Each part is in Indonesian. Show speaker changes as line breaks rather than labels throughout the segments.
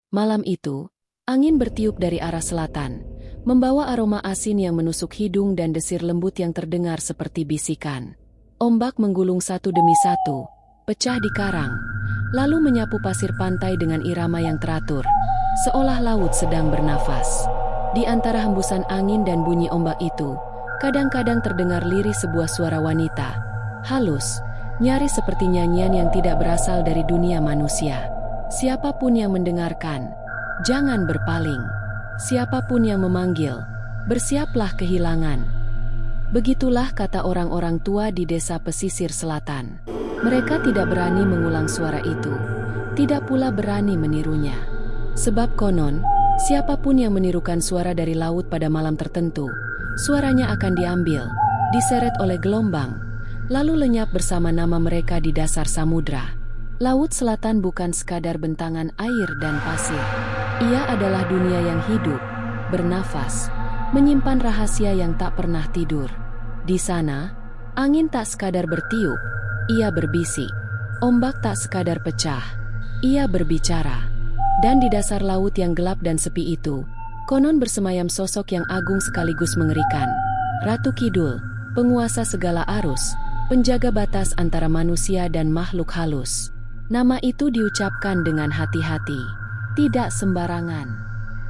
Malam itu, angin bertiup dari arah selatan, membawa aroma asin yang menusuk hidung dan desir lembut yang terdengar seperti bisikan. Ombak menggulung satu demi satu, pecah di karang, lalu menyapu pasir pantai dengan irama yang teratur, seolah laut sedang bernafas. Di antara hembusan angin dan bunyi ombak itu, kadang-kadang terdengar lirih sebuah suara wanita, halus, nyaris seperti nyanyian yang tidak berasal dari dunia manusia. Siapapun yang mendengarkan, jangan berpaling. Siapapun yang memanggil, bersiaplah kehilangan. Begitulah kata orang-orang tua di desa pesisir selatan. Mereka tidak berani mengulang suara itu, tidak pula berani menirunya. Sebab konon, siapapun yang menirukan suara dari laut pada malam tertentu, suaranya akan diambil, diseret oleh gelombang, lalu lenyap bersama nama mereka di dasar samudra. Laut selatan bukan sekadar bentangan air dan pasir. Ia adalah dunia yang hidup, bernafas, menyimpan rahasia yang tak pernah tidur. Di sana, angin tak sekadar bertiup, ia berbisik. Ombak tak sekadar pecah, ia berbicara. Dan di dasar laut yang gelap dan sepi itu, konon bersemayam sosok yang agung sekaligus mengerikan. Ratu Kidul, penguasa segala arus, penjaga batas antara manusia dan makhluk halus. Nama itu diucapkan dengan hati-hati, tidak sembarangan,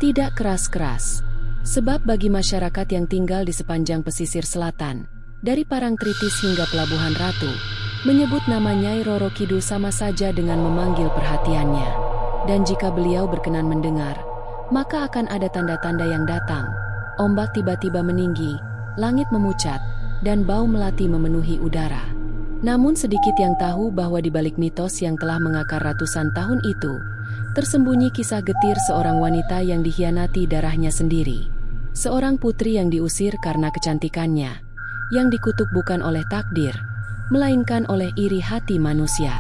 tidak keras-keras. Sebab bagi masyarakat yang tinggal di sepanjang pesisir selatan, dari Parangtritis hingga Pelabuhan Ratu, menyebut nama Nyai Roro Kidul sama saja dengan memanggil perhatiannya. Dan jika beliau berkenan mendengar, maka akan ada tanda-tanda yang datang. Ombak tiba-tiba meninggi, langit memucat, dan bau melati memenuhi udara. Namun sedikit yang tahu bahwa di balik mitos yang telah mengakar ratusan tahun itu, tersembunyi kisah getir seorang wanita yang dikhianati darahnya sendiri. Seorang putri yang diusir karena kecantikannya, yang dikutuk bukan oleh takdir, melainkan oleh iri hati manusia.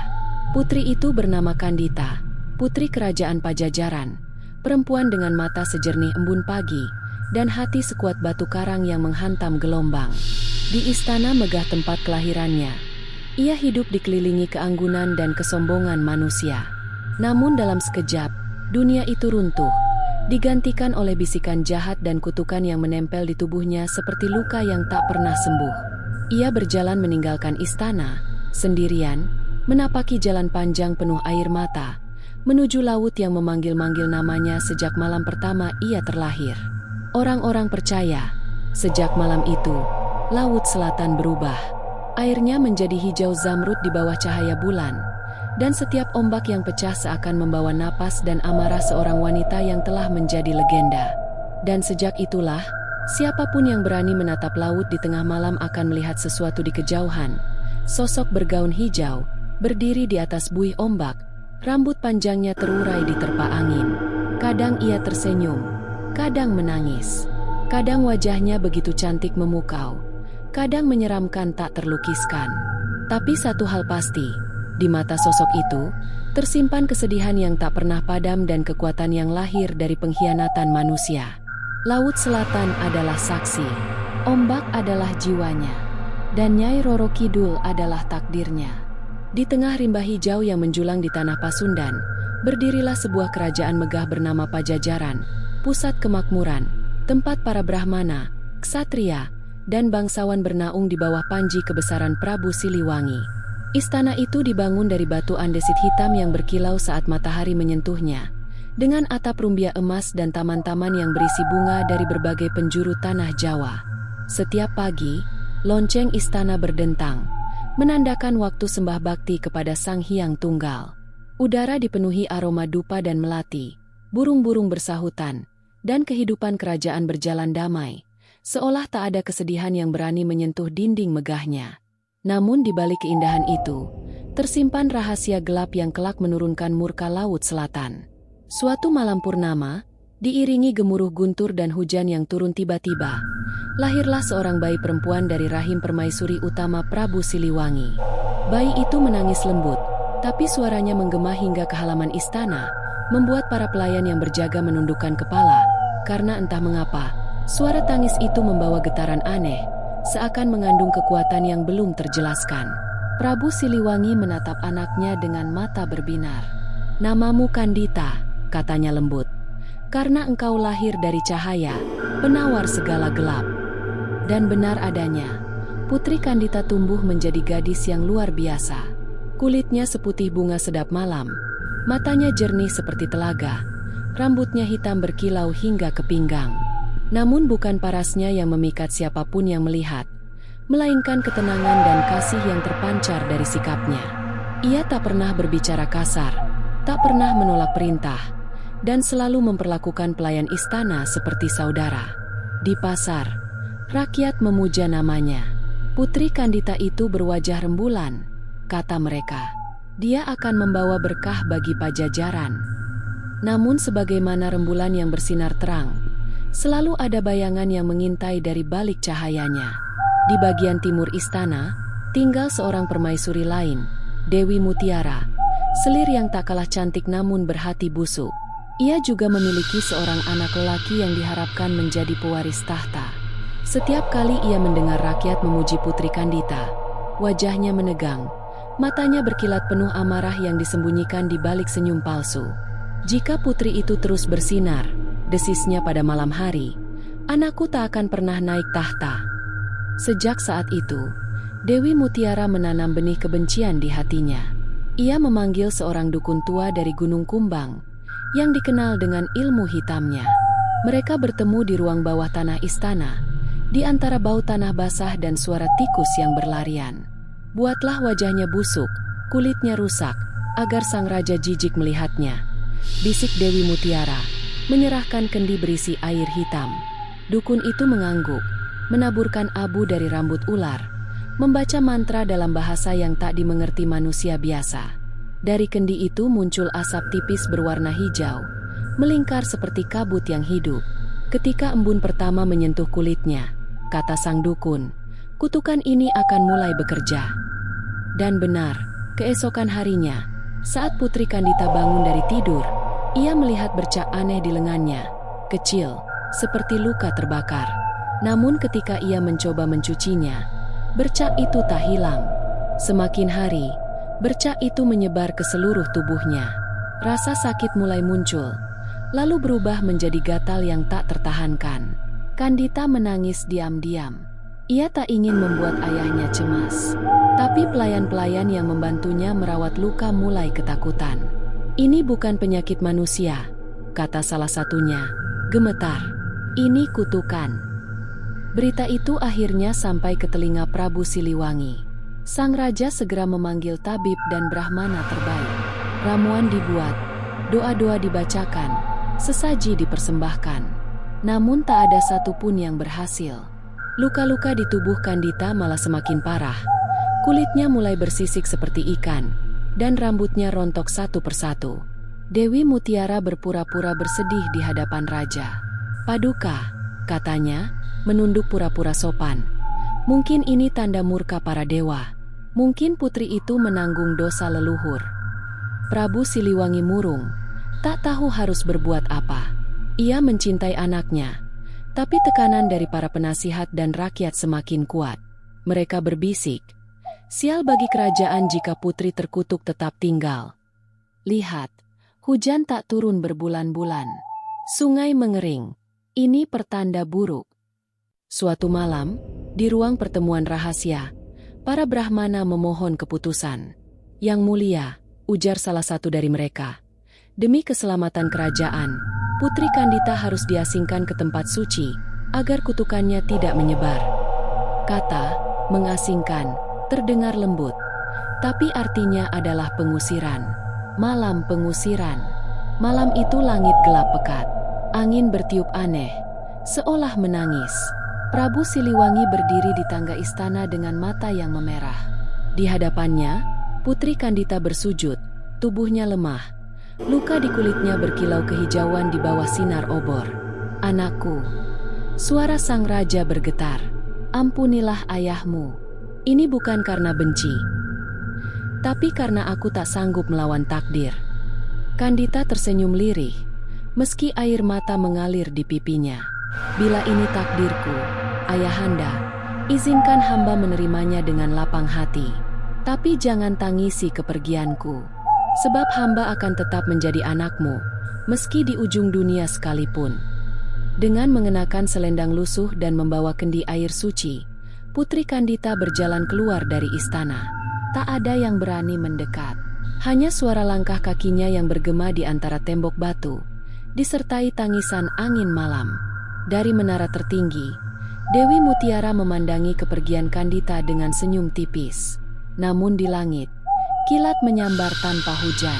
Putri itu bernama Kandita, putri kerajaan Pajajaran, perempuan dengan mata sejernih embun pagi, dan hati sekuat batu karang yang menghantam gelombang. Di istana megah tempat kelahirannya, ia hidup dikelilingi keanggunan dan kesombongan manusia. Namun dalam sekejap, dunia itu runtuh, digantikan oleh bisikan jahat dan kutukan yang menempel di tubuhnya seperti luka yang tak pernah sembuh. Ia berjalan meninggalkan istana, sendirian, menapaki jalan panjang penuh air mata, menuju laut yang memanggil-manggil namanya sejak malam pertama ia terlahir. Orang-orang percaya, sejak malam itu, laut selatan berubah. Airnya menjadi hijau zamrud di bawah cahaya bulan, dan setiap ombak yang pecah seakan membawa napas dan amarah seorang wanita yang telah menjadi legenda. Dan sejak itulah, siapapun yang berani menatap laut di tengah malam akan melihat sesuatu di kejauhan. Sosok bergaun hijau, berdiri di atas buih ombak, rambut panjangnya terurai di terpa angin. Kadang ia tersenyum, kadang menangis, kadang wajahnya begitu cantik memukau, kadang menyeramkan tak terlukiskan. Tapi satu hal pasti, di mata sosok itu, tersimpan kesedihan yang tak pernah padam dan kekuatan yang lahir dari pengkhianatan manusia. Laut selatan adalah saksi, ombak adalah jiwanya, dan Nyai Roro Kidul adalah takdirnya. Di tengah rimba hijau yang menjulang di tanah Pasundan, berdirilah sebuah kerajaan megah bernama Pajajaran, pusat kemakmuran, tempat para Brahmana, ksatria, dan bangsawan bernaung di bawah panji kebesaran Prabu Siliwangi. Istana itu dibangun dari batu andesit hitam yang berkilau saat matahari menyentuhnya, dengan atap rumbia emas dan taman-taman yang berisi bunga dari berbagai penjuru tanah Jawa. Setiap pagi, lonceng istana berdentang, menandakan waktu sembah bakti kepada Sang Hyang Tunggal. Udara dipenuhi aroma dupa dan melati, burung-burung bersahutan, dan kehidupan kerajaan berjalan damai, seolah tak ada kesedihan yang berani menyentuh dinding megahnya. Namun di balik keindahan itu, tersimpan rahasia gelap yang kelak menurunkan murka laut selatan. Suatu malam purnama, diiringi gemuruh guntur dan hujan yang turun tiba-tiba, lahirlah seorang bayi perempuan dari rahim permaisuri utama Prabu Siliwangi. Bayi itu menangis lembut, tapi suaranya menggema hingga ke halaman istana, membuat para pelayan yang berjaga menundukkan kepala, karena entah mengapa, suara tangis itu membawa getaran aneh, seakan mengandung kekuatan yang belum terjelaskan. Prabu Siliwangi menatap anaknya dengan mata berbinar. "Namamu Kandita," katanya lembut. Karena engkau lahir dari cahaya, penawar segala gelap. Dan benar adanya, Putri Kandita tumbuh menjadi gadis yang luar biasa. Kulitnya seputih bunga sedap malam, matanya jernih seperti telaga, rambutnya hitam berkilau hingga ke pinggang. Namun bukan parasnya yang memikat siapapun yang melihat, melainkan ketenangan dan kasih yang terpancar dari sikapnya. Ia tak pernah berbicara kasar, tak pernah menolak perintah, dan selalu memperlakukan pelayan istana seperti saudara. Di pasar, rakyat memuja namanya. Putri Kandita itu berwajah rembulan, kata mereka. Dia akan membawa berkah bagi Pajajaran. Namun sebagaimana rembulan yang bersinar terang, selalu ada bayangan yang mengintai dari balik cahayanya. Di bagian timur istana, tinggal seorang permaisuri lain, Dewi Mutiara, selir yang tak kalah cantik namun berhati busuk. Ia juga memiliki seorang anak lelaki yang diharapkan menjadi pewaris tahta. Setiap kali ia mendengar rakyat memuji Putri Kandita, wajahnya menegang, matanya berkilat penuh amarah yang disembunyikan di balik senyum palsu. Jika putri itu terus bersinar, desisnya pada malam hari, anakku tak akan pernah naik tahta. Sejak saat itu, Dewi Mutiara menanam benih kebencian di hatinya. Ia memanggil seorang dukun tua dari Gunung Kumbang, yang dikenal dengan ilmu hitamnya. Mereka bertemu di ruang bawah tanah istana, di antara bau tanah basah dan suara tikus yang berlarian. Buatlah wajahnya busuk, kulitnya rusak, agar sang raja jijik melihatnya, bisik Dewi Mutiara, menyerahkan kendi berisi air hitam. Dukun itu mengangguk, menaburkan abu dari rambut ular, membaca mantra dalam bahasa yang tak dimengerti manusia biasa. Dari kendi itu muncul asap tipis berwarna hijau, melingkar seperti kabut yang hidup. Ketika embun pertama menyentuh kulitnya, kata sang dukun, kutukan ini akan mulai bekerja. Dan benar, keesokan harinya, saat Putri Kandita bangun dari tidur, ia melihat bercak aneh di lengannya, kecil, seperti luka terbakar. Namun ketika ia mencoba mencucinya, bercak itu tak hilang. Semakin hari, bercak itu menyebar ke seluruh tubuhnya. Rasa sakit mulai muncul, lalu berubah menjadi gatal yang tak tertahankan. Kandita menangis diam-diam. Ia tak ingin membuat ayahnya cemas. Tapi pelayan-pelayan yang membantunya merawat luka mulai ketakutan. Ini bukan penyakit manusia, kata salah satunya, gemetar. Ini kutukan. Berita itu akhirnya sampai ke telinga Prabu Siliwangi. Sang raja segera memanggil tabib dan brahmana terbaik. Ramuan dibuat, doa-doa dibacakan, sesaji dipersembahkan. Namun tak ada satupun yang berhasil. Luka-luka di tubuh Kandita malah semakin parah. Kulitnya mulai bersisik seperti ikan, dan rambutnya rontok satu persatu. Dewi Mutiara berpura-pura bersedih di hadapan raja. Paduka, katanya, menunduk pura-pura sopan. Mungkin ini tanda murka para dewa. Mungkin putri itu menanggung dosa leluhur. Prabu Siliwangi murung, tak tahu harus berbuat apa. Ia mencintai anaknya, tapi tekanan dari para penasihat dan rakyat semakin kuat. Mereka berbisik, sial bagi kerajaan jika putri terkutuk tetap tinggal. Lihat, hujan tak turun berbulan-bulan. Sungai mengering. Ini pertanda buruk. Suatu malam, di ruang pertemuan rahasia, para brahmana memohon keputusan. Yang mulia, ujar salah satu dari mereka, demi keselamatan kerajaan, Putri Kandita harus diasingkan ke tempat suci, agar kutukannya tidak menyebar. Kata, mengasingkan, terdengar lembut, tapi artinya adalah pengusiran. Malam pengusiran. Malam itu langit gelap pekat. Angin bertiup aneh, seolah menangis. Prabu Siliwangi berdiri di tangga istana dengan mata yang memerah. Di hadapannya, Putri Kandita bersujud, tubuhnya lemah. Luka di kulitnya berkilau kehijauan di bawah sinar obor. Anakku, suara sang raja bergetar. Ampunilah ayahmu. Ini bukan karena benci, tapi karena aku tak sanggup melawan takdir. Kandita tersenyum lirih, meski air mata mengalir di pipinya. Bila ini takdirku, ayahanda, izinkan hamba menerimanya dengan lapang hati. Tapi jangan tangisi kepergianku. Sebab hamba akan tetap menjadi anakmu, meski di ujung dunia sekalipun. Dengan mengenakan selendang lusuh dan membawa kendi air suci, Putri Kandita berjalan keluar dari istana. Tak ada yang berani mendekat. Hanya suara langkah kakinya yang bergema di antara tembok batu, disertai tangisan angin malam. Dari menara tertinggi, Dewi Mutiara memandangi kepergian Kandita dengan senyum tipis. Namun di langit, kilat menyambar tanpa hujan.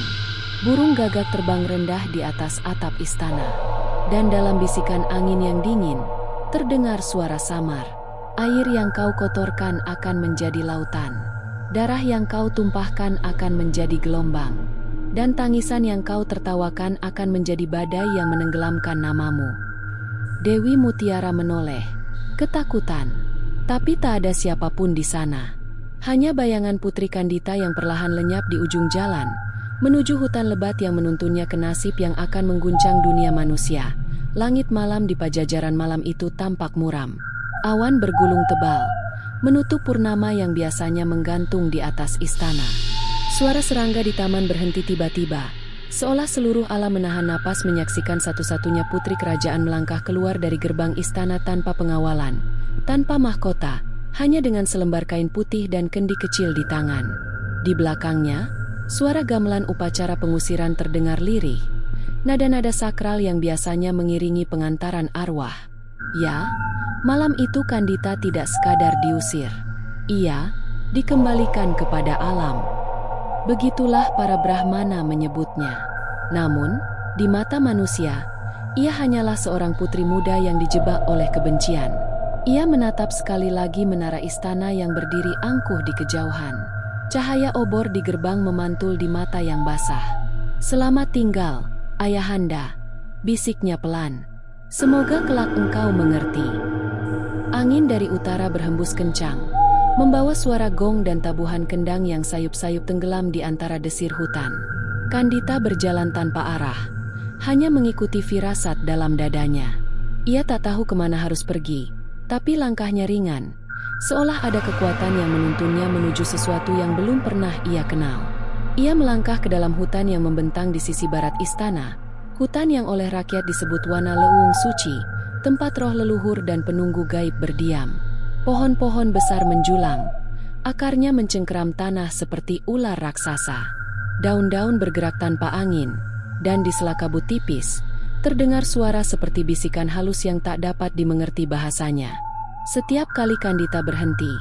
Burung gagak terbang rendah di atas atap istana. Dan dalam bisikan angin yang dingin, terdengar suara samar. Air yang kau kotorkan akan menjadi lautan. Darah yang kau tumpahkan akan menjadi gelombang. Dan tangisan yang kau tertawakan akan menjadi badai yang menenggelamkan namamu. Dewi Mutiara menoleh, ketakutan. Tapi tak ada siapapun di sana. Hanya bayangan Putri Kandita yang perlahan lenyap di ujung jalan, menuju hutan lebat yang menuntunnya ke nasib yang akan mengguncang dunia manusia. Langit malam di Pajajaran malam itu tampak muram. Awan bergulung tebal, menutup purnama yang biasanya menggantung di atas istana. Suara serangga di taman berhenti tiba-tiba, seolah seluruh alam menahan napas menyaksikan satu-satunya putri kerajaan melangkah keluar dari gerbang istana tanpa pengawalan, tanpa mahkota, hanya dengan selembar kain putih dan kendi kecil di tangan. Di belakangnya, suara gamelan upacara pengusiran terdengar lirih, nada-nada sakral yang biasanya mengiringi pengantaran arwah. Ya, malam itu Kandita tidak sekadar diusir. Ia dikembalikan kepada alam. Begitulah para Brahmana menyebutnya. Namun, di mata manusia, ia hanyalah seorang putri muda yang dijebak oleh kebencian. Ia menatap sekali lagi menara istana yang berdiri angkuh di kejauhan. Cahaya obor di gerbang memantul di mata yang basah. "Selamat tinggal, Ayahanda," bisiknya pelan. "Semoga kelak engkau mengerti." Angin dari utara berhembus kencang, membawa suara gong dan tabuhan kendang yang sayup-sayup tenggelam di antara desir hutan. Kandita berjalan tanpa arah, hanya mengikuti firasat dalam dadanya. Ia tak tahu kemana harus pergi, tapi langkahnya ringan, seolah ada kekuatan yang menuntunnya menuju sesuatu yang belum pernah ia kenal. Ia melangkah ke dalam hutan yang membentang di sisi barat istana, hutan yang oleh rakyat disebut Wana Leuung Suci, tempat roh leluhur dan penunggu gaib berdiam. Pohon-pohon besar menjulang, akarnya mencengkeram tanah seperti ular raksasa. Daun-daun bergerak tanpa angin, dan di sela kabut tipis, terdengar suara seperti bisikan halus yang tak dapat dimengerti bahasanya. Setiap kali Kandita berhenti,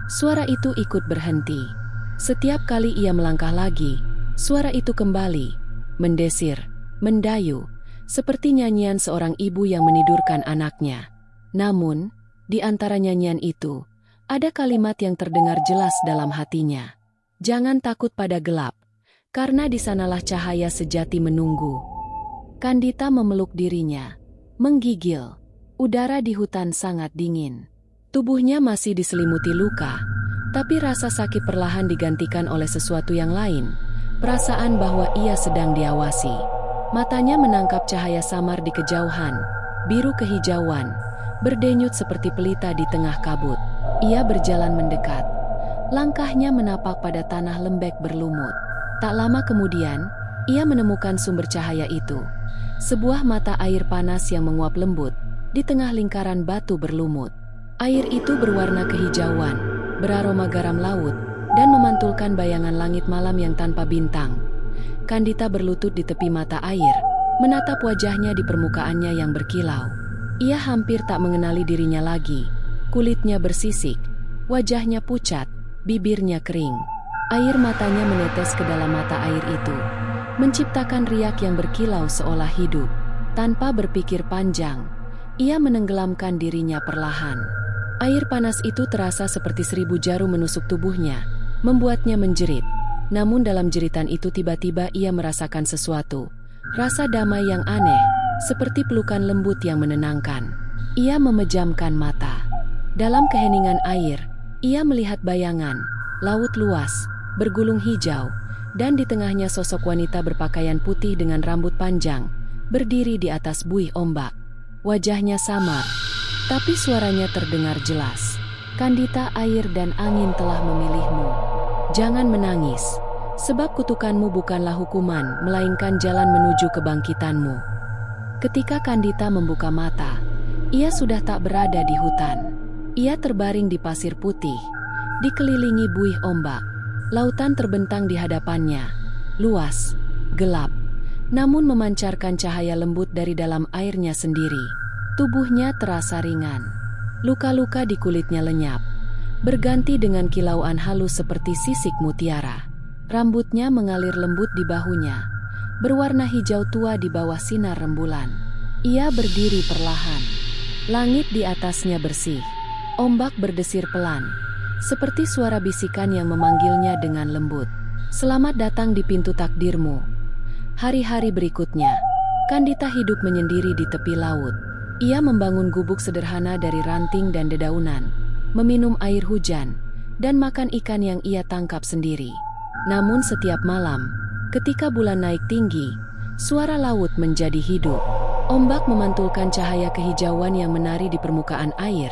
suara itu ikut berhenti. Setiap kali ia melangkah lagi, suara itu kembali, mendesir, mendayu, seperti nyanyian seorang ibu yang menidurkan anaknya. Namun, di antara nyanyian itu, ada kalimat yang terdengar jelas dalam hatinya. "Jangan takut pada gelap, karena di sanalah cahaya sejati menunggu." Kandita memeluk dirinya, menggigil. Udara di hutan sangat dingin. Tubuhnya masih diselimuti luka, tapi rasa sakit perlahan digantikan oleh sesuatu yang lain, perasaan bahwa ia sedang diawasi. Matanya menangkap cahaya samar di kejauhan, biru kehijauan, berdenyut seperti pelita di tengah kabut. Ia berjalan mendekat. Langkahnya menapak pada tanah lembek berlumut. Tak lama kemudian, ia menemukan sumber cahaya itu. Sebuah mata air panas yang menguap lembut di tengah lingkaran batu berlumut. Air itu berwarna kehijauan, beraroma garam laut, dan memantulkan bayangan langit malam yang tanpa bintang. Kandita berlutut di tepi mata air, menatap wajahnya di permukaannya yang berkilau. Ia hampir tak mengenali dirinya lagi. Kulitnya bersisik, wajahnya pucat, bibirnya kering. Air matanya menetes ke dalam mata air itu, menciptakan riak yang berkilau seolah hidup. Tanpa berpikir panjang, ia menenggelamkan dirinya perlahan. Air panas itu terasa seperti 1000 jarum menusuk tubuhnya, membuatnya menjerit. Namun dalam jeritan itu tiba-tiba ia merasakan sesuatu, rasa damai yang aneh, seperti pelukan lembut yang menenangkan. Ia memejamkan mata. Dalam keheningan air, ia melihat bayangan, laut luas, bergulung hijau, dan di tengahnya sosok wanita berpakaian putih dengan rambut panjang, berdiri di atas buih ombak. Wajahnya samar, tapi suaranya terdengar jelas. "Kandita, air dan angin telah memilihmu. Jangan menangis. Sebab kutukanmu bukanlah hukuman, melainkan jalan menuju kebangkitanmu. Ketika Kandita membuka mata, ia sudah tak berada di hutan. Ia terbaring di pasir putih, dikelilingi buih ombak. Lautan terbentang di hadapannya, luas, gelap, namun memancarkan cahaya lembut dari dalam airnya sendiri. Tubuhnya terasa ringan. Luka-luka di kulitnya lenyap, berganti dengan kilauan halus seperti sisik mutiara. Rambutnya mengalir lembut di bahunya, berwarna hijau tua di bawah sinar rembulan. Ia berdiri perlahan. Langit di atasnya bersih. Ombak berdesir pelan, seperti suara bisikan yang memanggilnya dengan lembut. Selamat datang di pintu takdirmu. Hari-hari berikutnya, Kandita hidup menyendiri di tepi laut. Ia membangun gubuk sederhana dari ranting dan dedaunan, meminum air hujan, dan makan ikan yang ia tangkap sendiri. Namun setiap malam, ketika bulan naik tinggi, suara laut menjadi hidup. Ombak memantulkan cahaya kehijauan yang menari di permukaan air,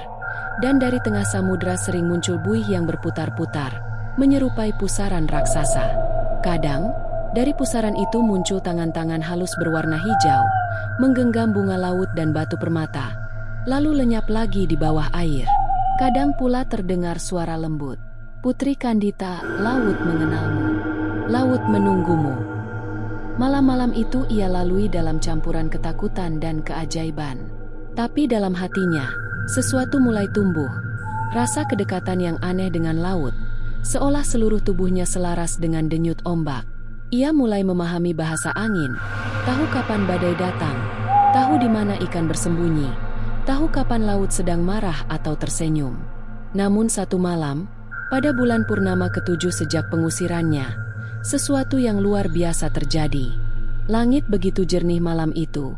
dan dari tengah samudra sering muncul buih yang berputar-putar, menyerupai pusaran raksasa. Kadang, dari pusaran itu muncul tangan-tangan halus berwarna hijau, menggenggam bunga laut dan batu permata, lalu lenyap lagi di bawah air. Kadang pula terdengar suara lembut, "Putri Kandita, laut mengenalmu, laut menunggumu." Malam-malam itu ia lalui dalam campuran ketakutan dan keajaiban. Tapi dalam hatinya, sesuatu mulai tumbuh, rasa kedekatan yang aneh dengan laut, seolah seluruh tubuhnya selaras dengan denyut ombak. Ia mulai memahami bahasa angin, tahu kapan badai datang, tahu di mana ikan bersembunyi, tahu kapan laut sedang marah atau tersenyum. Namun satu malam, pada bulan purnama ke-7 sejak pengusirannya, sesuatu yang luar biasa terjadi. Langit begitu jernih malam itu,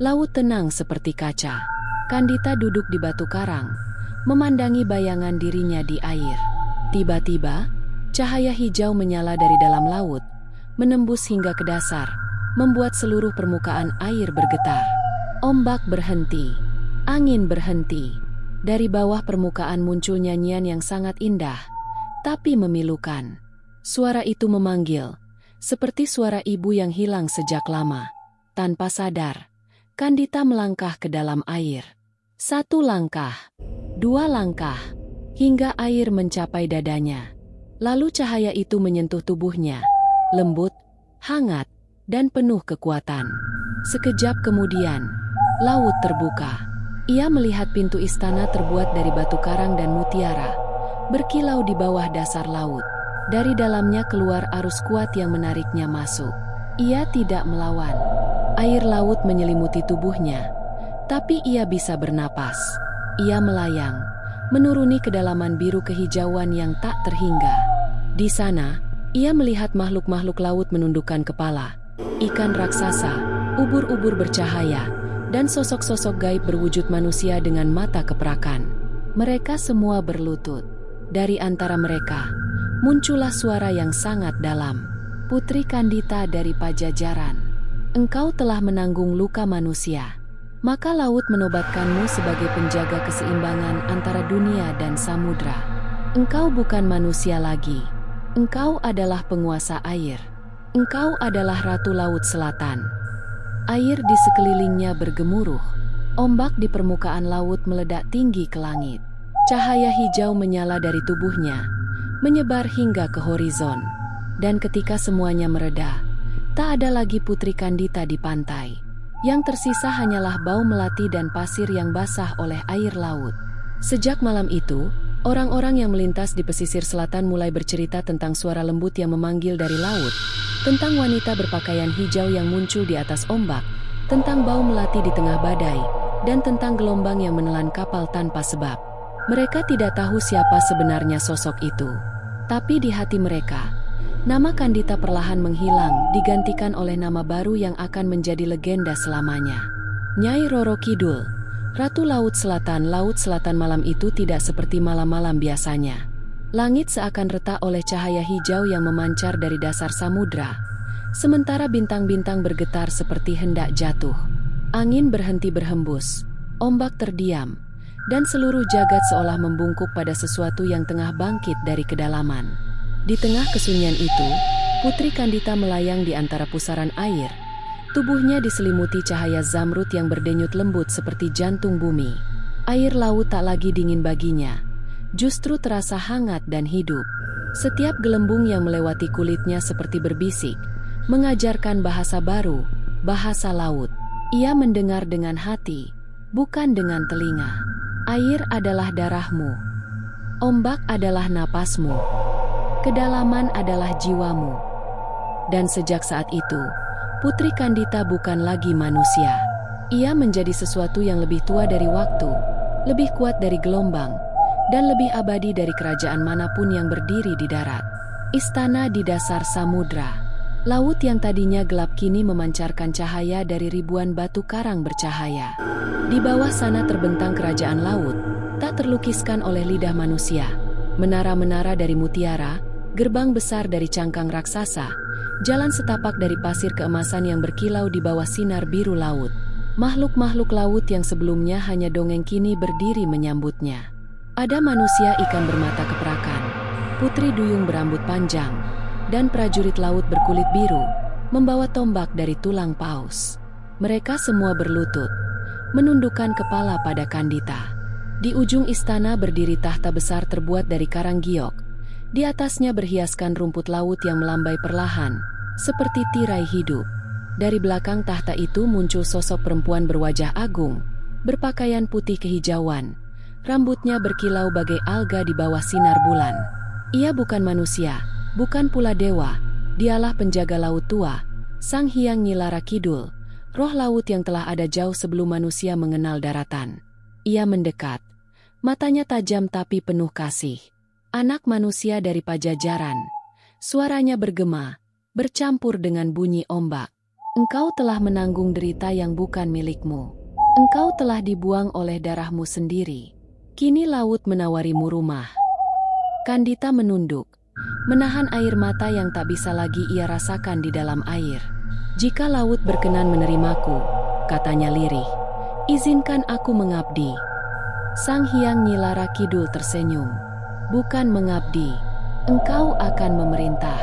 laut tenang seperti kaca. Kandita duduk di batu karang, memandangi bayangan dirinya di air. Tiba-tiba, cahaya hijau menyala dari dalam laut, menembus hingga ke dasar, membuat seluruh permukaan air bergetar. Ombak berhenti, angin berhenti. Dari bawah permukaan muncul nyanyian yang sangat indah, tapi memilukan. Suara itu memanggil, seperti suara ibu yang hilang sejak lama. Tanpa sadar, Kandita melangkah ke dalam air. 1 langkah, 2 langkah, hingga air mencapai dadanya. Lalu cahaya itu menyentuh tubuhnya, lembut, hangat, dan penuh kekuatan. Sekejap kemudian, laut terbuka. Ia melihat pintu istana terbuat dari batu karang dan mutiara, berkilau di bawah dasar laut. Dari dalamnya keluar arus kuat yang menariknya masuk. Ia tidak melawan. Air laut menyelimuti tubuhnya, tapi ia bisa bernapas. Ia melayang, menuruni kedalaman biru kehijauan yang tak terhingga. Di sana, ia melihat makhluk-makhluk laut menundukkan kepala. Ikan raksasa, ubur-ubur bercahaya, dan sosok-sosok gaib berwujud manusia dengan mata keperakan. Mereka semua berlutut. Dari antara mereka, muncullah suara yang sangat dalam. "Putri Kandita dari Pajajaran, engkau telah menanggung luka manusia. Maka laut menobatkanmu sebagai penjaga keseimbangan antara dunia dan samudra. Engkau bukan manusia lagi. Engkau adalah penguasa air. Engkau adalah Ratu Laut Selatan." Air di sekelilingnya bergemuruh. Ombak di permukaan laut meledak tinggi ke langit. Cahaya hijau menyala dari tubuhnya, menyebar hingga ke horizon. Dan ketika semuanya mereda, tak ada lagi Putri Kandita di pantai. Yang tersisa hanyalah bau melati dan pasir yang basah oleh air laut. Sejak malam itu, orang-orang yang melintas di pesisir selatan mulai bercerita tentang suara lembut yang memanggil dari laut, tentang wanita berpakaian hijau yang muncul di atas ombak, tentang bau melati di tengah badai, dan tentang gelombang yang menelan kapal tanpa sebab. Mereka tidak tahu siapa sebenarnya sosok itu. Tapi di hati mereka, nama Kandita perlahan menghilang, digantikan oleh nama baru yang akan menjadi legenda selamanya. Nyai Roro Kidul, Ratu Laut Selatan. Laut Selatan malam itu tidak seperti malam-malam biasanya. Langit seakan retak oleh cahaya hijau yang memancar dari dasar samudra, sementara bintang-bintang bergetar seperti hendak jatuh. Angin berhenti berhembus, ombak terdiam, dan seluruh jagat seolah membungkuk pada sesuatu yang tengah bangkit dari kedalaman. Di tengah kesunyian itu, Putri Kandita melayang di antara pusaran air. Tubuhnya diselimuti cahaya zamrud yang berdenyut lembut seperti jantung bumi. Air laut tak lagi dingin baginya, justru terasa hangat dan hidup. Setiap gelembung yang melewati kulitnya seperti berbisik, mengajarkan bahasa baru, bahasa laut. Ia mendengar dengan hati, bukan dengan telinga. Air adalah darahmu. Ombak adalah napasmu. Kedalaman adalah jiwamu. Dan sejak saat itu, Putri Kandita bukan lagi manusia. Ia menjadi sesuatu yang lebih tua dari waktu, lebih kuat dari gelombang, dan lebih abadi dari kerajaan manapun yang berdiri di darat. Istana di dasar samudra. Laut yang tadinya gelap kini memancarkan cahaya dari ribuan batu karang bercahaya. Di bawah sana terbentang kerajaan laut, tak terlukiskan oleh lidah manusia. Menara-menara dari mutiara, gerbang besar dari cangkang raksasa, jalan setapak dari pasir keemasan yang berkilau di bawah sinar biru laut. Makhluk-makhluk laut yang sebelumnya hanya dongeng kini berdiri menyambutnya. Ada manusia ikan bermata keperakan, putri duyung berambut panjang, dan prajurit laut berkulit biru, membawa tombak dari tulang paus. Mereka semua berlutut, menundukkan kepala pada Kandita. Di ujung istana berdiri tahta besar terbuat dari karang giok. Di atasnya berhiaskan rumput laut yang melambai perlahan, seperti tirai hidup. Dari belakang tahta itu muncul sosok perempuan berwajah agung, berpakaian putih kehijauan. Rambutnya berkilau bagai alga di bawah sinar bulan. Ia bukan manusia, bukan pula dewa. Dialah penjaga laut tua, Sang Hyang Nyilara Kidul, roh laut yang telah ada jauh sebelum manusia mengenal daratan. Ia mendekat, matanya tajam tapi penuh kasih. Anak manusia dari Pajajaran. Suaranya bergema, bercampur dengan bunyi ombak. Engkau telah menanggung derita yang bukan milikmu. Engkau telah dibuang oleh darahmu sendiri. Kini laut menawarimu rumah. Kandita menunduk, menahan air mata yang tak bisa lagi ia rasakan di dalam air. Jika laut berkenan menerimaku, katanya lirih, izinkan aku mengabdi. Sang Hyang Nyilara Kidul tersenyum. Bukan mengabdi, engkau akan memerintah.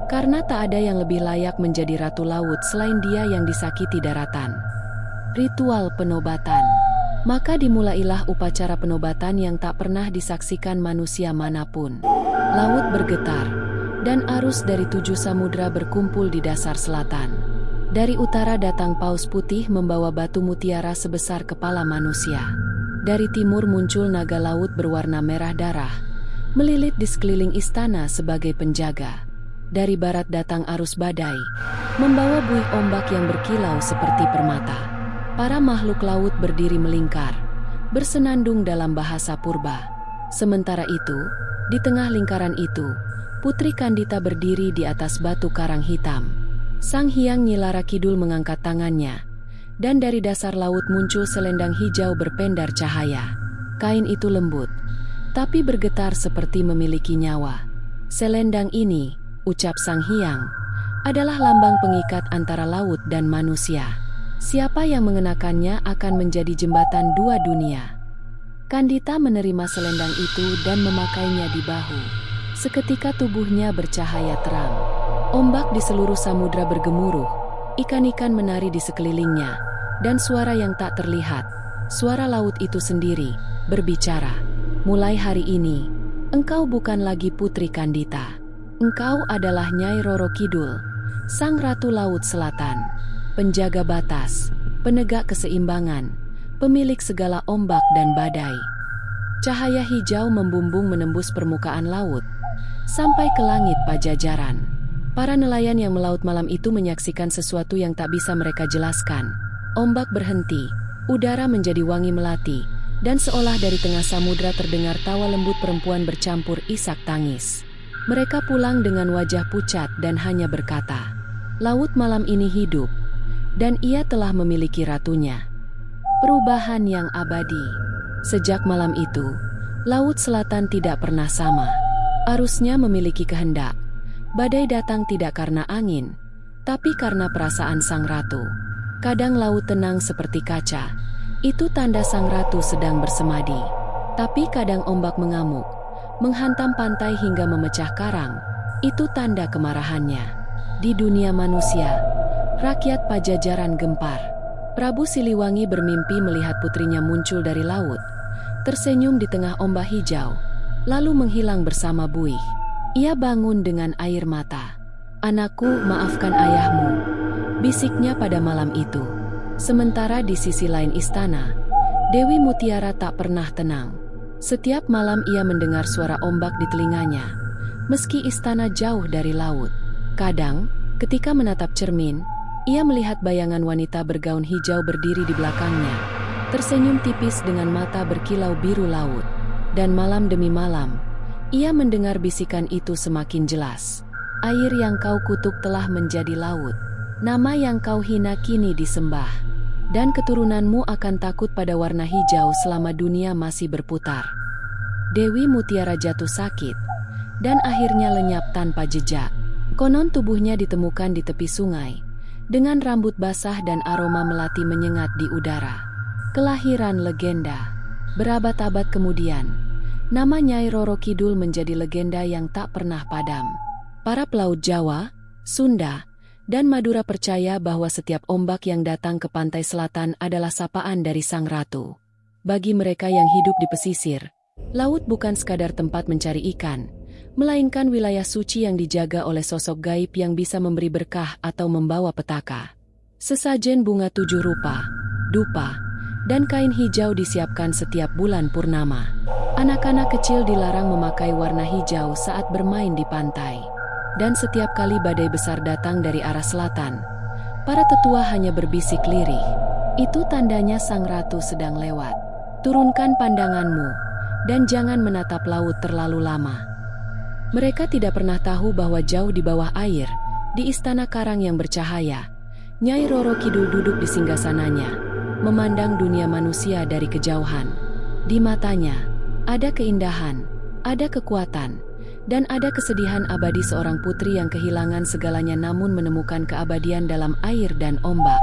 Karena tak ada yang lebih layak menjadi ratu laut selain dia yang disakiti daratan. Ritual penobatan. Maka dimulailah upacara penobatan yang tak pernah disaksikan manusia manapun. Laut bergetar, dan arus dari 7 samudra berkumpul di dasar selatan. Dari utara datang paus putih membawa batu mutiara sebesar kepala manusia. Dari timur muncul naga laut berwarna merah darah, melilit di sekeliling istana sebagai penjaga. Dari barat datang arus badai, membawa buih ombak yang berkilau seperti permata. Para makhluk laut berdiri melingkar, bersenandung dalam bahasa purba. Sementara itu, di tengah lingkaran itu, Putri Kandita berdiri di atas batu karang hitam. Sang Hyang Nyilara Kidul mengangkat tangannya, dan dari dasar laut muncul selendang hijau berpendar cahaya. Kain itu lembut, tapi bergetar seperti memiliki nyawa. Selendang ini, ucap Sang Hyang, adalah lambang pengikat antara laut dan manusia. Siapa yang mengenakannya akan menjadi jembatan dua dunia. Kandita menerima selendang itu dan memakainya di bahu. Seketika tubuhnya bercahaya terang. Ombak di seluruh samudra bergemuruh, ikan-ikan menari di sekelilingnya, dan suara yang tak terlihat, suara laut itu sendiri, berbicara. Mulai hari ini, engkau bukan lagi Putri Kandita. Engkau adalah Nyai Roro Kidul, Sang Ratu Laut Selatan, penjaga batas, penegak keseimbangan, pemilik segala ombak dan badai. Cahaya hijau membumbung menembus permukaan laut, sampai ke langit Pajajaran. Para nelayan yang melaut malam itu menyaksikan sesuatu yang tak bisa mereka jelaskan. Ombak berhenti, udara menjadi wangi melati, dan seolah dari tengah samudra terdengar tawa lembut perempuan bercampur isak tangis. Mereka pulang dengan wajah pucat dan hanya berkata, laut malam ini hidup, dan ia telah memiliki ratunya. Perubahan yang abadi. Sejak malam itu, laut selatan tidak pernah sama. Arusnya memiliki kehendak. Badai datang tidak karena angin, tapi karena perasaan sang ratu. Kadang laut tenang seperti kaca. Itu tanda sang ratu sedang bersemadi. Tapi kadang ombak mengamuk, menghantam pantai hingga memecah karang. Itu tanda kemarahannya. Di dunia manusia, rakyat Pajajaran gempar. Prabu Siliwangi bermimpi melihat putrinya muncul dari laut, tersenyum di tengah ombak hijau, lalu menghilang bersama buih. Ia bangun dengan air mata. "Anakku, maafkan ayahmu," bisiknya pada malam itu. Sementara di sisi lain istana, Dewi Mutiara tak pernah tenang. Setiap malam ia mendengar suara ombak di telinganya, meski istana jauh dari laut. Kadang, ketika menatap cermin, ia melihat bayangan wanita bergaun hijau berdiri di belakangnya, tersenyum tipis dengan mata berkilau biru laut. Dan malam demi malam, ia mendengar bisikan itu semakin jelas. "Air yang kau kutuk telah menjadi laut. Nama yang kau hina kini disembah. Dan keturunanmu akan takut pada warna hijau selama dunia masih berputar." Dewi Mutiara jatuh sakit, dan akhirnya lenyap tanpa jejak. Konon tubuhnya ditemukan di tepi sungai, dengan rambut basah dan aroma melati menyengat di udara. Kelahiran legenda. Berabad-abad kemudian, nama Nyai Roro Kidul menjadi legenda yang tak pernah padam. Para pelaut Jawa, Sunda, dan Madura percaya bahwa setiap ombak yang datang ke pantai selatan adalah sapaan dari sang ratu. Bagi mereka yang hidup di pesisir, laut bukan sekadar tempat mencari ikan, melainkan wilayah suci yang dijaga oleh sosok gaib yang bisa memberi berkah atau membawa petaka. Sesajen bunga 7 rupa, dupa, dan kain hijau disiapkan setiap bulan purnama. Anak-anak kecil dilarang memakai warna hijau saat bermain di pantai. Dan setiap kali badai besar datang dari arah selatan, para tetua hanya berbisik lirih. "Itu tandanya sang ratu sedang lewat. Turunkan pandanganmu, dan jangan menatap laut terlalu lama." Mereka tidak pernah tahu bahwa jauh di bawah air, di istana karang yang bercahaya, Nyai Roro Kidul duduk di singgasananya, memandang dunia manusia dari kejauhan. Di matanya, ada keindahan, ada kekuatan, dan ada kesedihan abadi seorang putri yang kehilangan segalanya namun menemukan keabadian dalam air dan ombak.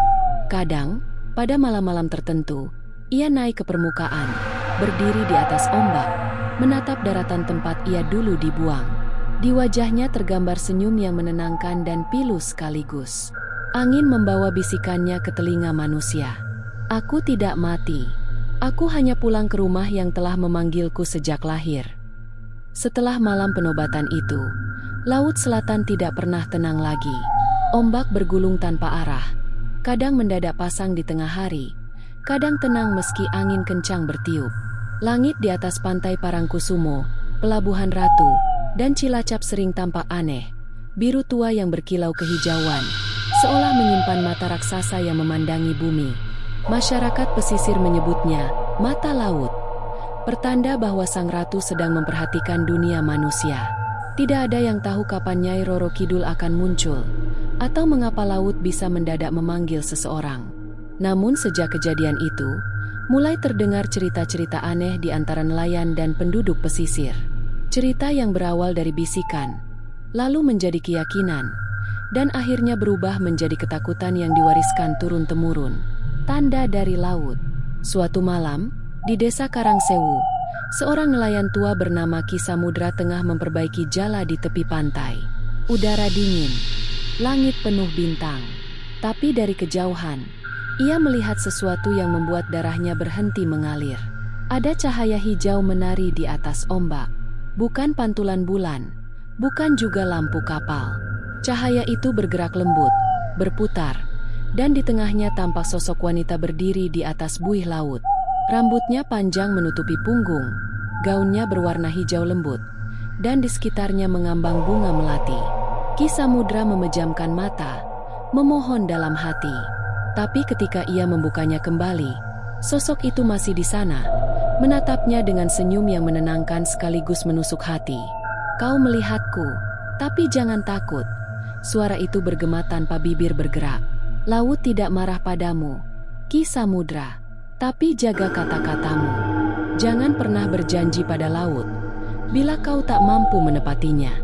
Kadang, pada malam-malam tertentu, ia naik ke permukaan, berdiri di atas ombak, menatap daratan tempat ia dulu dibuang. Di wajahnya tergambar senyum yang menenangkan dan pilu sekaligus. Angin membawa bisikannya ke telinga manusia. "Aku tidak mati. Aku hanya pulang ke rumah yang telah memanggilku sejak lahir." Setelah malam penobatan itu, laut selatan tidak pernah tenang lagi. Ombak bergulung tanpa arah, kadang mendadak pasang di tengah hari, kadang tenang meski angin kencang bertiup. Langit di atas pantai Parangkusumo, Pelabuhan Ratu, dan Cilacap sering tampak aneh, biru tua yang berkilau kehijauan, seolah menyimpan mata raksasa yang memandangi bumi. Masyarakat pesisir menyebutnya mata laut, pertanda bahwa sang ratu sedang memperhatikan dunia manusia. Tidak ada yang tahu kapan Nyai Roro Kidul akan muncul, atau mengapa laut bisa mendadak memanggil seseorang. Namun sejak kejadian itu, mulai terdengar cerita-cerita aneh di antara nelayan dan penduduk pesisir. Cerita yang berawal dari bisikan, lalu menjadi keyakinan, dan akhirnya berubah menjadi ketakutan yang diwariskan turun-temurun. Tanda dari laut. Suatu malam, di desa Karangsewu, seorang nelayan tua bernama Ki Samudra tengah memperbaiki jala di tepi pantai. Udara dingin, langit penuh bintang. Tapi dari kejauhan, ia melihat sesuatu yang membuat darahnya berhenti mengalir. Ada cahaya hijau menari di atas ombak. Bukan pantulan bulan, bukan juga lampu kapal. Cahaya itu bergerak lembut, berputar, dan di tengahnya tampak sosok wanita berdiri di atas buih laut. Rambutnya panjang menutupi punggung, gaunnya berwarna hijau lembut, dan di sekitarnya mengambang bunga melati. Ki Samudra memejamkan mata, memohon dalam hati. Tapi ketika ia membukanya kembali, sosok itu masih di sana, menatapnya dengan senyum yang menenangkan sekaligus menusuk hati. "Kau melihatku, tapi jangan takut." Suara itu bergema tanpa bibir bergerak. "Laut tidak marah padamu, Ki Samudra, tapi jaga kata-katamu. Jangan pernah berjanji pada laut, bila kau tak mampu menepatinya."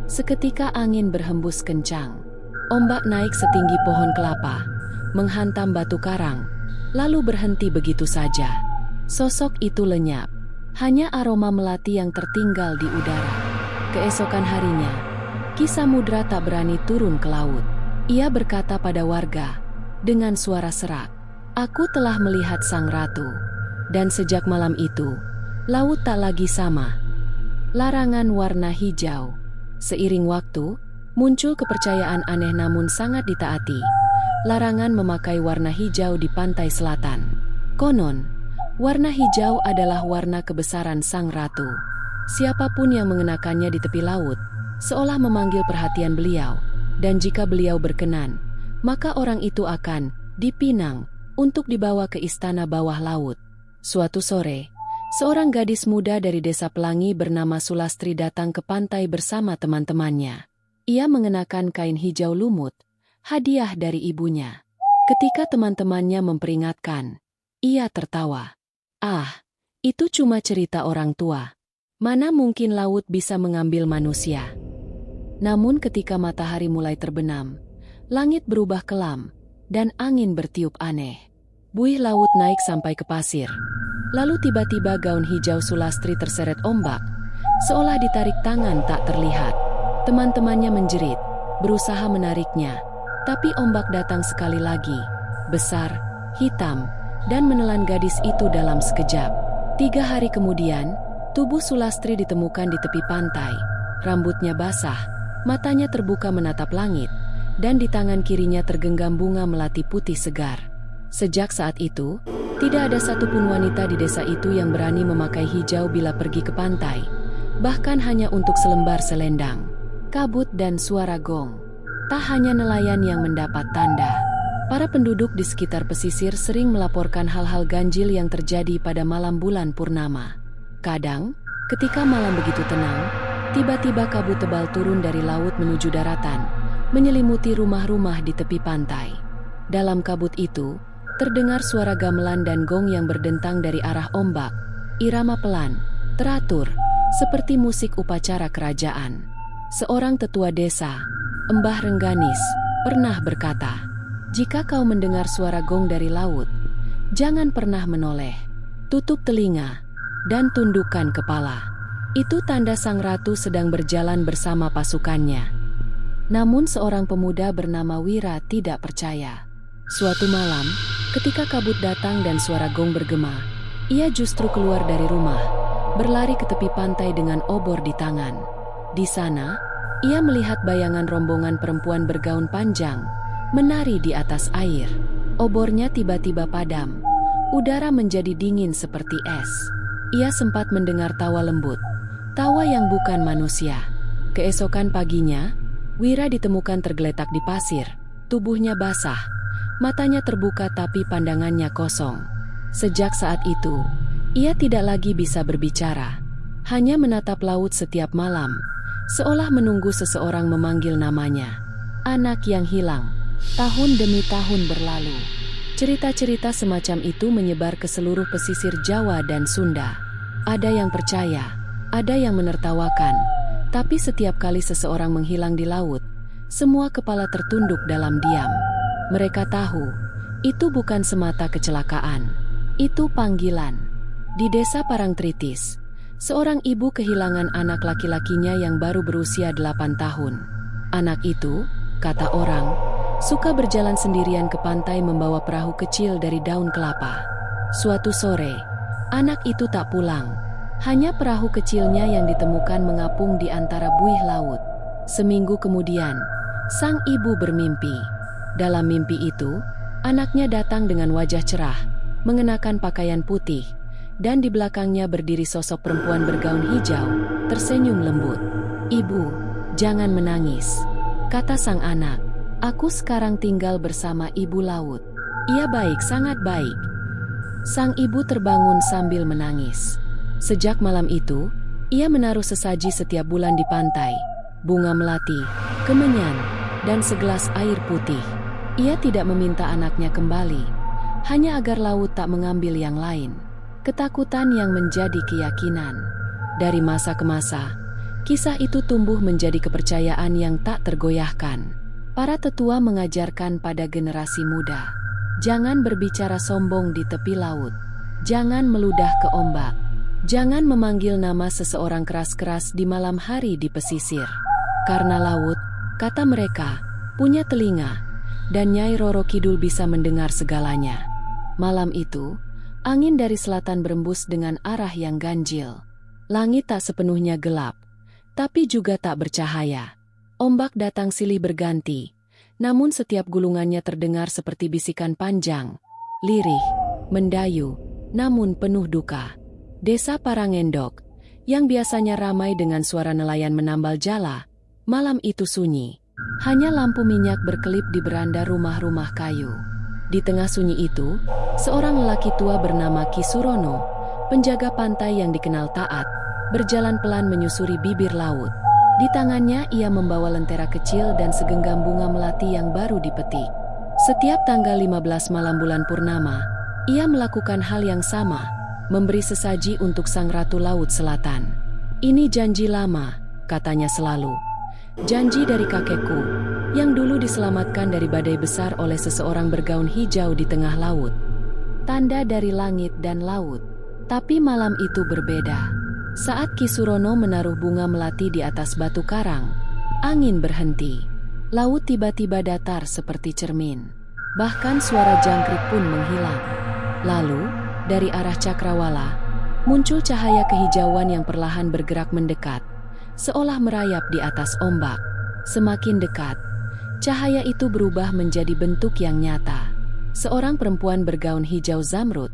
Seketika angin berhembus kencang. Ombak naik setinggi pohon kelapa, menghantam batu karang, lalu berhenti begitu saja. Sosok itu lenyap, hanya aroma melati yang tertinggal di udara. Keesokan harinya, Ki Samudra tak berani turun ke laut. Ia berkata pada warga, dengan suara serak, "Aku telah melihat sang ratu." Dan sejak malam itu, laut tak lagi sama. Larangan warna hijau. Seiring waktu, muncul kepercayaan aneh namun sangat ditaati. Larangan memakai warna hijau di pantai selatan. Konon, warna hijau adalah warna kebesaran sang ratu. Siapapun yang mengenakannya di tepi laut, seolah memanggil perhatian beliau, dan jika beliau berkenan, maka orang itu akan dipinang untuk dibawa ke istana bawah laut. Suatu sore, seorang gadis muda dari desa Pelangi bernama Sulastri datang ke pantai bersama teman-temannya. Ia mengenakan kain hijau lumut, hadiah dari ibunya. Ketika teman-temannya memperingatkan, ia tertawa. "Ah, itu cuma cerita orang tua. Mana mungkin laut bisa mengambil manusia?" Namun ketika matahari mulai terbenam, langit berubah kelam, dan angin bertiup aneh. Buih laut naik sampai ke pasir. Lalu tiba-tiba gaun hijau Sulastri terseret ombak, seolah ditarik tangan tak terlihat. Teman-temannya menjerit, berusaha menariknya, tapi ombak datang sekali lagi, besar, hitam, dan menelan gadis itu dalam sekejap. 3 hari kemudian, tubuh Sulastri ditemukan di tepi pantai. Rambutnya basah, matanya terbuka menatap langit, dan di tangan kirinya tergenggam bunga melati putih segar. Sejak saat itu, tidak ada satupun wanita di desa itu yang berani memakai hijau bila pergi ke pantai, bahkan hanya untuk selembar selendang. Kabut dan suara gong. Tak hanya nelayan yang mendapat tanda. Para penduduk di sekitar pesisir sering melaporkan hal-hal ganjil yang terjadi pada malam bulan purnama. Kadang, ketika malam begitu tenang, tiba-tiba kabut tebal turun dari laut menuju daratan, menyelimuti rumah-rumah di tepi pantai. Dalam kabut itu, terdengar suara gamelan dan gong yang berdentang dari arah ombak, irama pelan, teratur, seperti musik upacara kerajaan. Seorang tetua desa, Mbah Rengganis, pernah berkata, "Jika kau mendengar suara gong dari laut, jangan pernah menoleh, tutup telinga, dan tundukkan kepala. Itu tanda sang ratu sedang berjalan bersama pasukannya." Namun seorang pemuda bernama Wira tidak percaya. Suatu malam, ketika kabut datang dan suara gong bergema, ia justru keluar dari rumah, berlari ke tepi pantai dengan obor di tangan. Di sana, ia melihat bayangan rombongan perempuan bergaun panjang, menari di atas air. Obornya tiba-tiba padam, udara menjadi dingin seperti es. Ia sempat mendengar tawa lembut, tawa yang bukan manusia. Keesokan paginya, Wira ditemukan tergeletak di pasir, tubuhnya basah, matanya terbuka tapi pandangannya kosong. Sejak saat itu, ia tidak lagi bisa berbicara, hanya menatap laut setiap malam, seolah menunggu seseorang memanggil namanya. Anak yang hilang. Tahun demi tahun berlalu. Cerita-cerita semacam itu menyebar ke seluruh pesisir Jawa dan Sunda. Ada yang percaya, ada yang menertawakan, tapi setiap kali seseorang menghilang di laut, semua kepala tertunduk dalam diam. Mereka tahu, itu bukan semata kecelakaan, itu panggilan. Di desa Parangtritis, seorang ibu kehilangan anak laki-lakinya yang baru berusia 8 tahun. Anak itu, kata orang, suka berjalan sendirian ke pantai membawa perahu kecil dari daun kelapa. Suatu sore, anak itu tak pulang, hanya perahu kecilnya yang ditemukan mengapung di antara buih laut. Seminggu kemudian, sang ibu bermimpi. Dalam mimpi itu, anaknya datang dengan wajah cerah, mengenakan pakaian putih, dan di belakangnya berdiri sosok perempuan bergaun hijau, tersenyum lembut. "Ibu, jangan menangis," kata sang anak. "Aku sekarang tinggal bersama ibu laut. Ia baik, sangat baik." Sang ibu terbangun sambil menangis. Sejak malam itu, ia menaruh sesaji setiap bulan di pantai, bunga melati, kemenyan, dan segelas air putih. Ia tidak meminta anaknya kembali, hanya agar laut tak mengambil yang lain. Ketakutan yang menjadi keyakinan. Dari masa ke masa, kisah itu tumbuh menjadi kepercayaan yang tak tergoyahkan. Para tetua mengajarkan pada generasi muda, jangan berbicara sombong di tepi laut, jangan meludah ke ombak, jangan memanggil nama seseorang keras-keras di malam hari di pesisir. Karena laut, kata mereka, punya telinga, dan Nyai Roro Kidul bisa mendengar segalanya. Malam itu, angin dari selatan berembus dengan arah yang ganjil. Langit tak sepenuhnya gelap, tapi juga tak bercahaya. Ombak datang silih berganti, namun setiap gulungannya terdengar seperti bisikan panjang, lirih, mendayu, namun penuh duka. Desa Parangendok, yang biasanya ramai dengan suara nelayan menambal jala, malam itu sunyi. Hanya lampu minyak berkelip di beranda rumah-rumah kayu. Di tengah sunyi itu, seorang lelaki tua bernama Ki Surono, penjaga pantai yang dikenal taat, berjalan pelan menyusuri bibir laut. Di tangannya ia membawa lentera kecil dan segenggam bunga melati yang baru dipetik. Setiap tanggal 15 malam bulan purnama, ia melakukan hal yang sama, memberi sesaji untuk Sang Ratu Laut Selatan. Ini janji lama, katanya selalu. Janji dari kakekku, yang dulu diselamatkan dari badai besar oleh seseorang bergaun hijau di tengah laut. Tanda dari langit dan laut. Tapi malam itu berbeda. Saat Ki Surono menaruh bunga melati di atas batu karang, angin berhenti. Laut tiba-tiba datar seperti cermin. Bahkan suara jangkrik pun menghilang. Lalu, dari arah cakrawala, muncul cahaya kehijauan yang perlahan bergerak mendekat, seolah merayap di atas ombak. Semakin dekat, cahaya itu berubah menjadi bentuk yang nyata. Seorang perempuan bergaun hijau zamrud,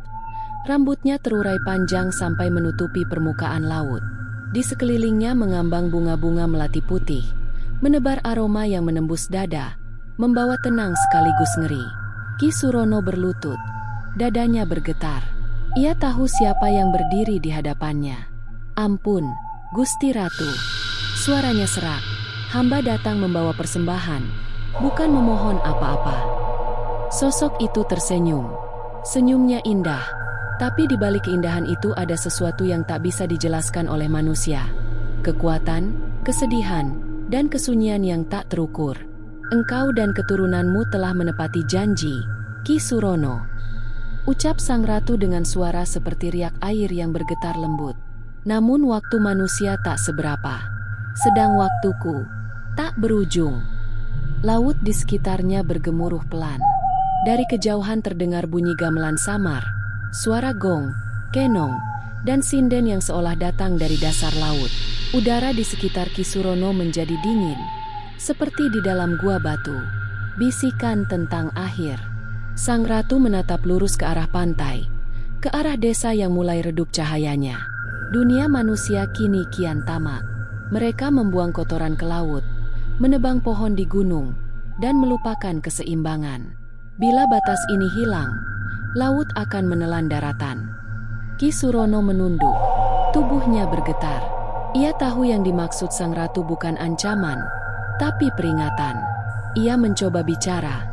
rambutnya terurai panjang sampai menutupi permukaan laut. Di sekelilingnya mengambang bunga-bunga melati putih, menebar aroma yang menembus dada, membawa tenang sekaligus ngeri. Ki Surono berlutut, dadanya bergetar. Ia tahu siapa yang berdiri di hadapannya. Ampun, Gusti Ratu. Suaranya serak. Hamba datang membawa persembahan, bukan memohon apa-apa. Sosok itu tersenyum. Senyumnya indah, tapi di balik keindahan itu ada sesuatu yang tak bisa dijelaskan oleh manusia. Kekuatan, kesedihan, dan kesunyian yang tak terukur. Engkau dan keturunanmu telah menepati janji, Ki Surono. Ucap Sang Ratu dengan suara seperti riak air yang bergetar lembut. Namun waktu manusia tak seberapa. Sedang waktuku tak berujung. Laut di sekitarnya bergemuruh pelan. Dari kejauhan terdengar bunyi gamelan samar, suara gong, kenong, dan sinden yang seolah datang dari dasar laut. Udara di sekitar Ki Surono menjadi dingin, seperti di dalam gua batu. Bisikan tentang akhir. Sang Ratu menatap lurus ke arah pantai, ke arah desa yang mulai redup cahayanya. Dunia manusia kini kian tamak. Mereka membuang kotoran ke laut, menebang pohon di gunung, dan melupakan keseimbangan. Bila batas ini hilang, laut akan menelan daratan. Ki Surono menunduk, tubuhnya bergetar. Ia tahu yang dimaksud Sang Ratu bukan ancaman, tapi peringatan. Ia mencoba bicara,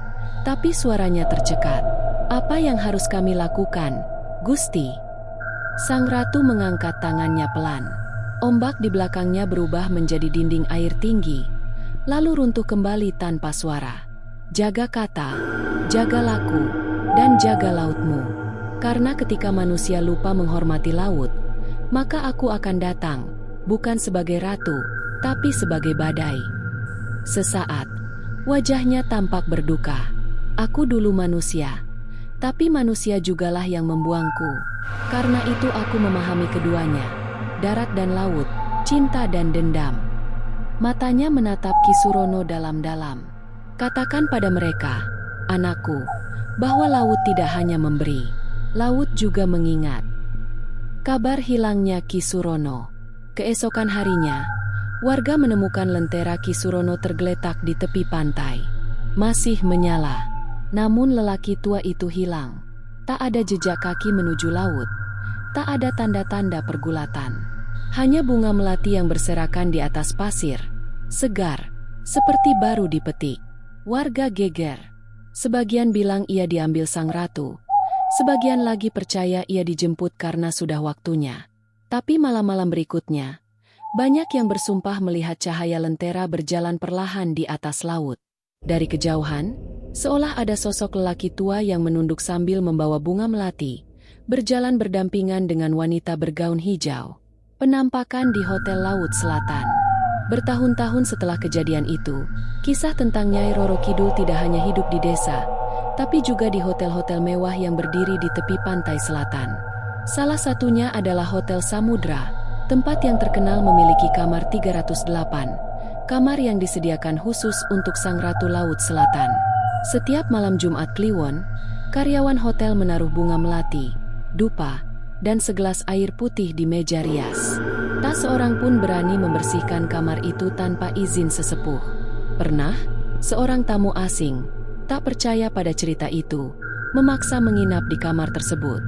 tapi suaranya tercekat. Apa yang harus kami lakukan, Gusti? Sang Ratu mengangkat tangannya pelan. Ombak di belakangnya berubah menjadi dinding air tinggi, lalu runtuh kembali tanpa suara. Jaga kata, jaga laku, dan jaga lautmu. Karena ketika manusia lupa menghormati laut, maka aku akan datang, bukan sebagai ratu, tapi sebagai badai. Sesaat, wajahnya tampak berduka. Aku dulu manusia, tapi manusia jugalah yang membuangku. Karena itu aku memahami keduanya, darat dan laut, cinta dan dendam. Matanya menatap Ki Surono dalam-dalam. Katakan pada mereka, anakku, bahwa laut tidak hanya memberi, laut juga mengingat. Kabar hilangnya Ki Surono. Keesokan harinya, warga menemukan lentera Ki Surono tergeletak di tepi pantai. Masih menyala. Namun lelaki tua itu hilang. Tak ada jejak kaki menuju laut. Tak ada tanda-tanda pergulatan. Hanya bunga melati yang berserakan di atas pasir. Segar, seperti baru dipetik. Warga geger. Sebagian bilang ia diambil Sang Ratu. Sebagian lagi percaya ia dijemput karena sudah waktunya. Tapi malam-malam berikutnya, banyak yang bersumpah melihat cahaya lentera berjalan perlahan di atas laut. Dari kejauhan, seolah ada sosok lelaki tua yang menunduk sambil membawa bunga melati, berjalan berdampingan dengan wanita bergaun hijau. Penampakan di Hotel Laut Selatan. Bertahun-tahun setelah kejadian itu, kisah tentang Nyai Roro Kidul tidak hanya hidup di desa, tapi juga di hotel-hotel mewah yang berdiri di tepi pantai selatan. Salah satunya adalah Hotel Samudra, tempat yang terkenal memiliki kamar 308, kamar yang disediakan khusus untuk Sang Ratu Laut Selatan. Setiap malam Jumat Kliwon, karyawan hotel menaruh bunga melati, dupa, dan segelas air putih di meja rias. Tak seorang pun berani membersihkan kamar itu tanpa izin sesepuh. Pernah, seorang tamu asing, tak percaya pada cerita itu, memaksa menginap di kamar tersebut.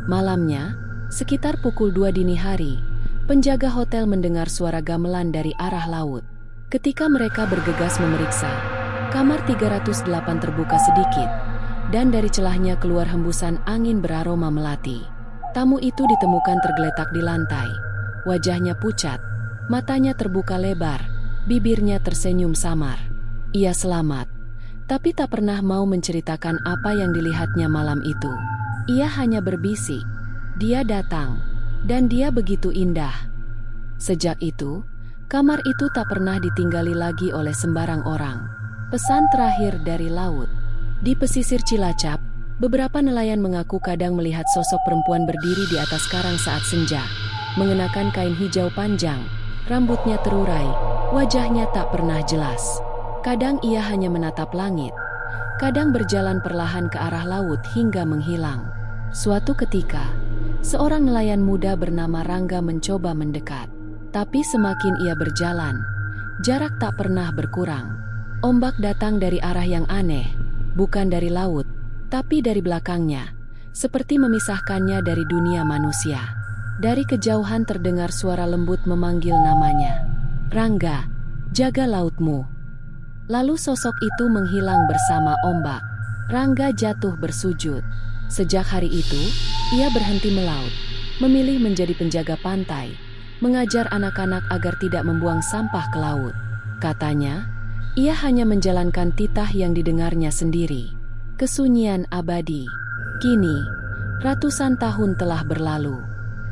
Malamnya, sekitar pukul 2 dini hari, penjaga hotel mendengar suara gamelan dari arah laut. Ketika mereka bergegas memeriksa, kamar 308 terbuka sedikit, dan dari celahnya keluar hembusan angin beraroma melati. Tamu itu ditemukan tergeletak di lantai. Wajahnya pucat, matanya terbuka lebar, bibirnya tersenyum samar. Ia selamat, tapi tak pernah mau menceritakan apa yang dilihatnya malam itu. Ia hanya berbisik, dia datang, dan dia begitu indah. Sejak itu, kamar itu tak pernah ditinggali lagi oleh sembarang orang. Pesan terakhir dari laut. Di pesisir Cilacap, beberapa nelayan mengaku kadang melihat sosok perempuan berdiri di atas karang saat senja, mengenakan kain hijau panjang, rambutnya terurai, wajahnya tak pernah jelas. Kadang ia hanya menatap langit, kadang berjalan perlahan ke arah laut hingga menghilang. Suatu ketika, seorang nelayan muda bernama Rangga mencoba mendekat. Tapi semakin ia berjalan, jarak tak pernah berkurang. Ombak datang dari arah yang aneh, bukan dari laut, tapi dari belakangnya, seperti memisahkannya dari dunia manusia. Dari kejauhan terdengar suara lembut memanggil namanya. Rangga, jaga lautmu. Lalu sosok itu menghilang bersama ombak. Rangga jatuh bersujud. Sejak hari itu, ia berhenti melaut, memilih menjadi penjaga pantai, mengajar anak-anak agar tidak membuang sampah ke laut. Katanya, ia hanya menjalankan titah yang didengarnya sendiri. Kesunyian abadi. Kini, ratusan tahun telah berlalu.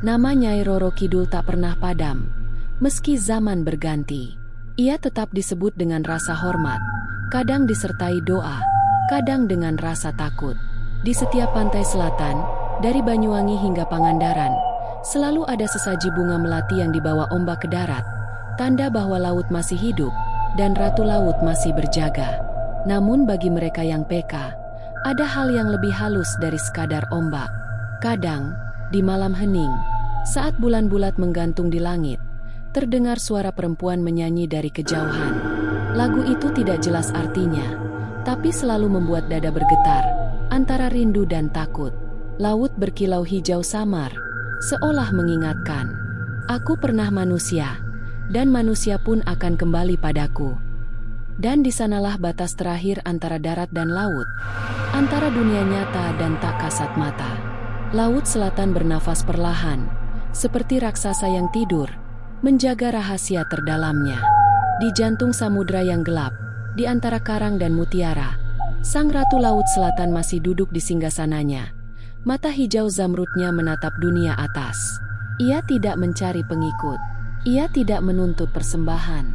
Nama Nyai Roro Kidul tak pernah padam. Meski zaman berganti, ia tetap disebut dengan rasa hormat, kadang disertai doa, kadang dengan rasa takut. Di setiap pantai selatan, dari Banyuwangi hingga Pangandaran, selalu ada sesaji bunga melati yang dibawa ombak ke darat, tanda bahwa laut masih hidup dan Ratu Laut masih berjaga. Namun bagi mereka yang peka, ada hal yang lebih halus dari sekadar ombak. Kadang, di malam hening, saat bulan bulat menggantung di langit, terdengar suara perempuan menyanyi dari kejauhan. Lagu itu tidak jelas artinya, tapi selalu membuat dada bergetar, antara rindu dan takut. Laut berkilau hijau samar, seolah mengingatkan, aku pernah manusia, dan manusia pun akan kembali padaku. Dan di sanalah batas terakhir antara darat dan laut, antara dunia nyata dan tak kasat mata. Laut selatan bernafas perlahan, seperti raksasa yang tidur, menjaga rahasia terdalamnya. Di jantung samudra yang gelap, di antara karang dan mutiara, Sang Ratu Laut Selatan masih duduk di singgasananya. Mata hijau zamrudnya menatap dunia atas. Ia tidak mencari pengikut. Ia tidak menuntut persembahan.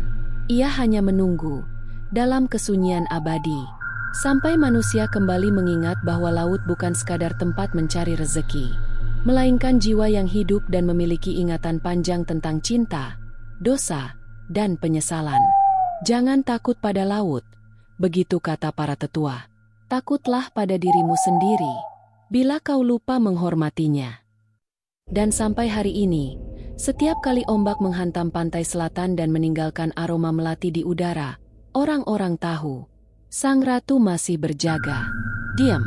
Ia hanya menunggu, dalam kesunyian abadi, sampai manusia kembali mengingat bahwa laut bukan sekadar tempat mencari rezeki, melainkan jiwa yang hidup dan memiliki ingatan panjang tentang cinta, dosa, dan penyesalan. Jangan takut pada laut, begitu kata para tetua. Takutlah pada dirimu sendiri, bila kau lupa menghormatinya. Dan sampai hari ini, setiap kali ombak menghantam pantai selatan dan meninggalkan aroma melati di udara, orang-orang tahu, Sang Ratu masih berjaga. Diam,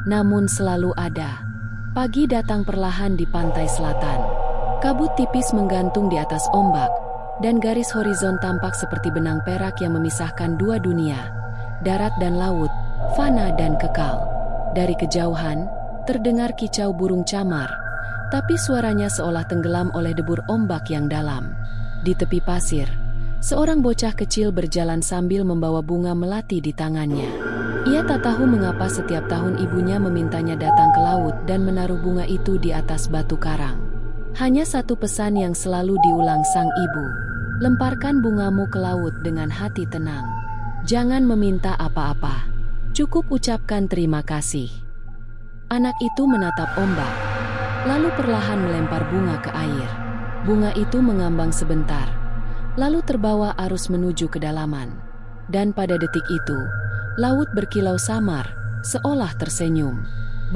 namun selalu ada. Pagi datang perlahan di pantai selatan. Kabut tipis menggantung di atas ombak, dan garis horizon tampak seperti benang perak yang memisahkan dua dunia, darat dan laut, fana dan kekal. Dari kejauhan, terdengar kicau burung camar, tapi suaranya seolah tenggelam oleh debur ombak yang dalam. Di tepi pasir, seorang bocah kecil berjalan sambil membawa bunga melati di tangannya. Ia tak tahu mengapa setiap tahun ibunya memintanya datang ke laut dan menaruh bunga itu di atas batu karang. Hanya satu pesan yang selalu diulang sang ibu. Lemparkan bungamu ke laut dengan hati tenang. Jangan meminta apa-apa. Cukup ucapkan terima kasih. Anak itu menatap ombak, lalu perlahan melempar bunga ke air. Bunga itu mengambang sebentar, lalu terbawa arus menuju kedalaman. Dan pada detik itu, laut berkilau samar, seolah tersenyum.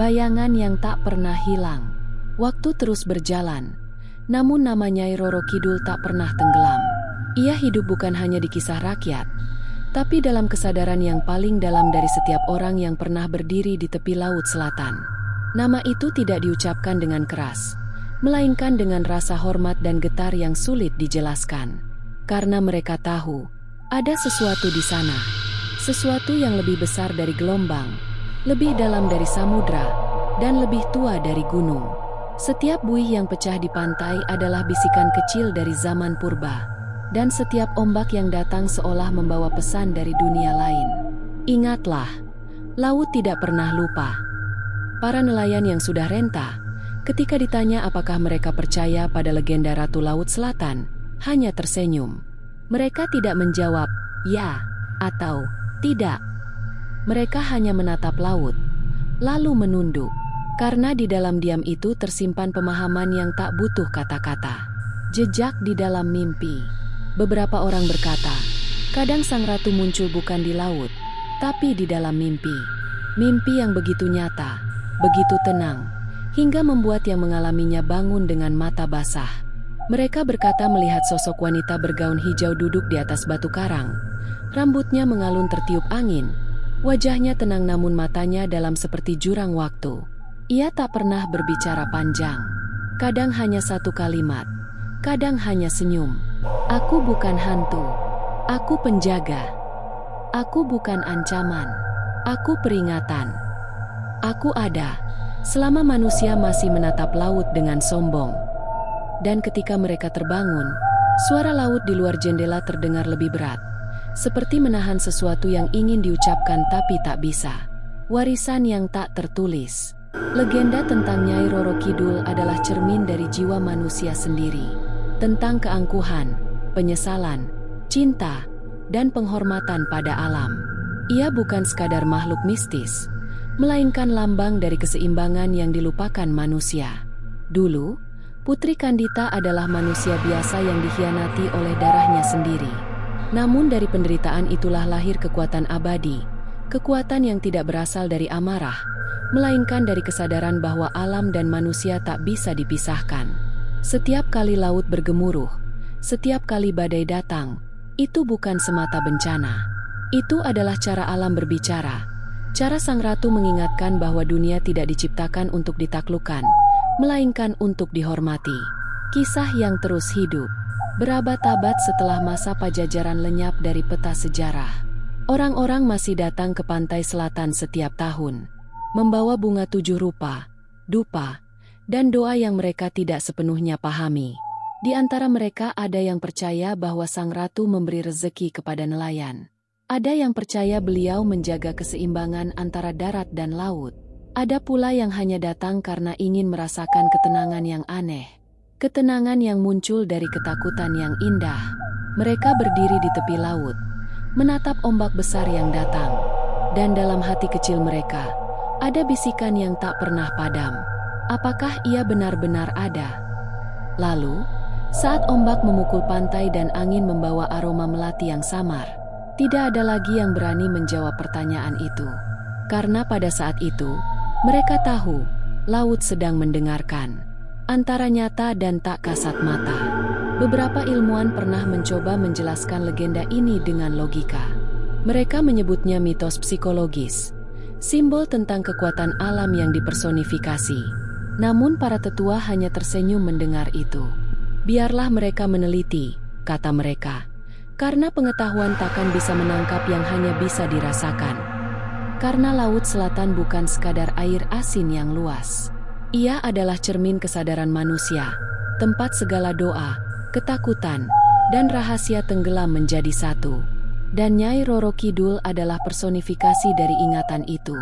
Bayangan yang tak pernah hilang. Waktu terus berjalan, namun nama Nyai Roro Kidul tak pernah tenggelam. Ia hidup bukan hanya di kisah rakyat, tapi dalam kesadaran yang paling dalam dari setiap orang yang pernah berdiri di tepi laut selatan. Nama itu tidak diucapkan dengan keras, melainkan dengan rasa hormat dan getar yang sulit dijelaskan. Karena mereka tahu, ada sesuatu di sana. Sesuatu yang lebih besar dari gelombang, lebih dalam dari samudra, dan lebih tua dari gunung. Setiap buih yang pecah di pantai adalah bisikan kecil dari zaman purba. Dan setiap ombak yang datang seolah membawa pesan dari dunia lain. Ingatlah, laut tidak pernah lupa. Para nelayan yang sudah renta, ketika ditanya apakah mereka percaya pada legenda Ratu Laut Selatan, hanya tersenyum. Mereka tidak menjawab ya atau tidak. Mereka hanya menatap laut, lalu menunduk. Karena di dalam diam itu tersimpan pemahaman yang tak butuh kata-kata. Jejak di dalam mimpi. Beberapa orang berkata, kadang sang ratu muncul bukan di laut, tapi di dalam mimpi. Mimpi yang begitu nyata, begitu tenang, hingga membuat yang mengalaminya bangun dengan mata basah. Mereka berkata melihat sosok wanita bergaun hijau duduk di atas batu karang. Rambutnya mengalun tertiup angin. Wajahnya tenang namun matanya dalam seperti jurang waktu. Ia tak pernah berbicara panjang. Kadang hanya satu kalimat, kadang hanya senyum. Aku bukan hantu. Aku penjaga. Aku bukan ancaman. Aku peringatan. Aku ada selama manusia masih menatap laut dengan sombong. Dan ketika mereka terbangun, suara laut di luar jendela terdengar lebih berat, seperti menahan sesuatu yang ingin diucapkan tapi tak bisa. Warisan yang tak tertulis. Legenda tentang Nyai Roro Kidul adalah cermin dari jiwa manusia sendiri. Tentang keangkuhan, penyesalan, cinta, dan penghormatan pada alam. Ia bukan sekadar makhluk mistis, melainkan lambang dari keseimbangan yang dilupakan manusia. Dulu, Putri Kandita adalah manusia biasa yang dikhianati oleh darahnya sendiri. Namun dari penderitaan itulah lahir kekuatan abadi, kekuatan yang tidak berasal dari amarah, melainkan dari kesadaran bahwa alam dan manusia tak bisa dipisahkan. Setiap kali laut bergemuruh, setiap kali badai datang, itu bukan semata bencana. Itu adalah cara alam berbicara. Cara sang ratu mengingatkan bahwa dunia tidak diciptakan untuk ditaklukkan, melainkan untuk dihormati. Kisah yang terus hidup, berabad-abad setelah masa Pajajaran lenyap dari peta sejarah. Orang-orang masih datang ke pantai selatan setiap tahun, membawa bunga 7 rupa, dupa, dan doa yang mereka tidak sepenuhnya pahami. Di antara mereka ada yang percaya bahwa sang ratu memberi rezeki kepada nelayan. Ada yang percaya beliau menjaga keseimbangan antara darat dan laut. Ada pula yang hanya datang karena ingin merasakan ketenangan yang aneh. Ketenangan yang muncul dari ketakutan yang indah. Mereka berdiri di tepi laut, menatap ombak besar yang datang. Dan dalam hati kecil mereka, ada bisikan yang tak pernah padam. Apakah ia benar-benar ada? Lalu, saat ombak memukul pantai dan angin membawa aroma melati yang samar, tidak ada lagi yang berani menjawab pertanyaan itu. Karena pada saat itu, mereka tahu, laut sedang mendengarkan. Antara nyata dan tak kasat mata. Beberapa ilmuwan pernah mencoba menjelaskan legenda ini dengan logika. Mereka menyebutnya mitos psikologis, simbol tentang kekuatan alam yang dipersonifikasi. Namun para tetua hanya tersenyum mendengar itu. Biarlah mereka meneliti, kata mereka. Karena pengetahuan takkan bisa menangkap yang hanya bisa dirasakan. Karena laut selatan bukan sekadar air asin yang luas. Ia adalah cermin kesadaran manusia, tempat segala doa, ketakutan, dan rahasia tenggelam menjadi satu. Dan Nyai Roro Kidul adalah personifikasi dari ingatan itu.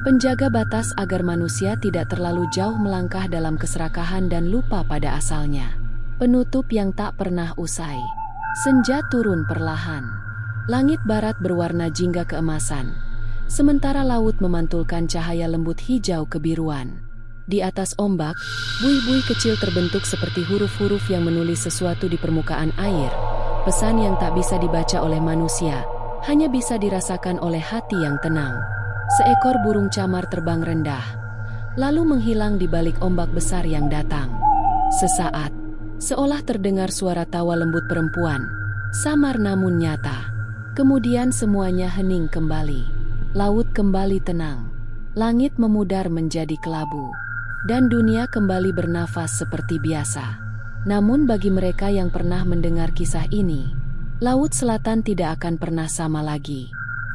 Penjaga batas agar manusia tidak terlalu jauh melangkah dalam keserakahan dan lupa pada asalnya. Penutup yang tak pernah usai. Senja turun perlahan. Langit barat berwarna jingga keemasan, sementara laut memantulkan cahaya lembut hijau kebiruan. Di atas ombak, buih-buih kecil terbentuk seperti huruf-huruf yang menulis sesuatu di permukaan air. Pesan yang tak bisa dibaca oleh manusia, hanya bisa dirasakan oleh hati yang tenang. Seekor burung camar terbang rendah, lalu menghilang di balik ombak besar yang datang. Sesaat, seolah terdengar suara tawa lembut perempuan, samar namun nyata. Kemudian semuanya hening kembali. Laut kembali tenang. Langit memudar menjadi kelabu. Dan dunia kembali bernafas seperti biasa. Namun bagi mereka yang pernah mendengar kisah ini, Laut Selatan tidak akan pernah sama lagi.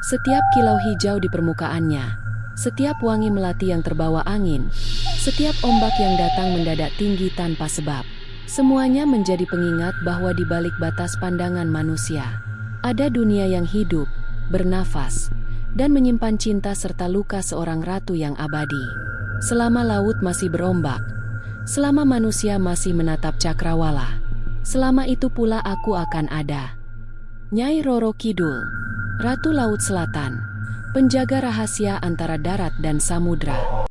Setiap kilau hijau di permukaannya, setiap wangi melati yang terbawa angin, setiap ombak yang datang mendadak tinggi tanpa sebab, semuanya menjadi pengingat bahwa di balik batas pandangan manusia, ada dunia yang hidup, bernafas, dan menyimpan cinta serta luka seorang ratu yang abadi. Selama laut masih berombak, selama manusia masih menatap cakrawala, selama itu pula aku akan ada. Nyai Roro Kidul, Ratu Laut Selatan, penjaga rahasia antara darat dan samudra.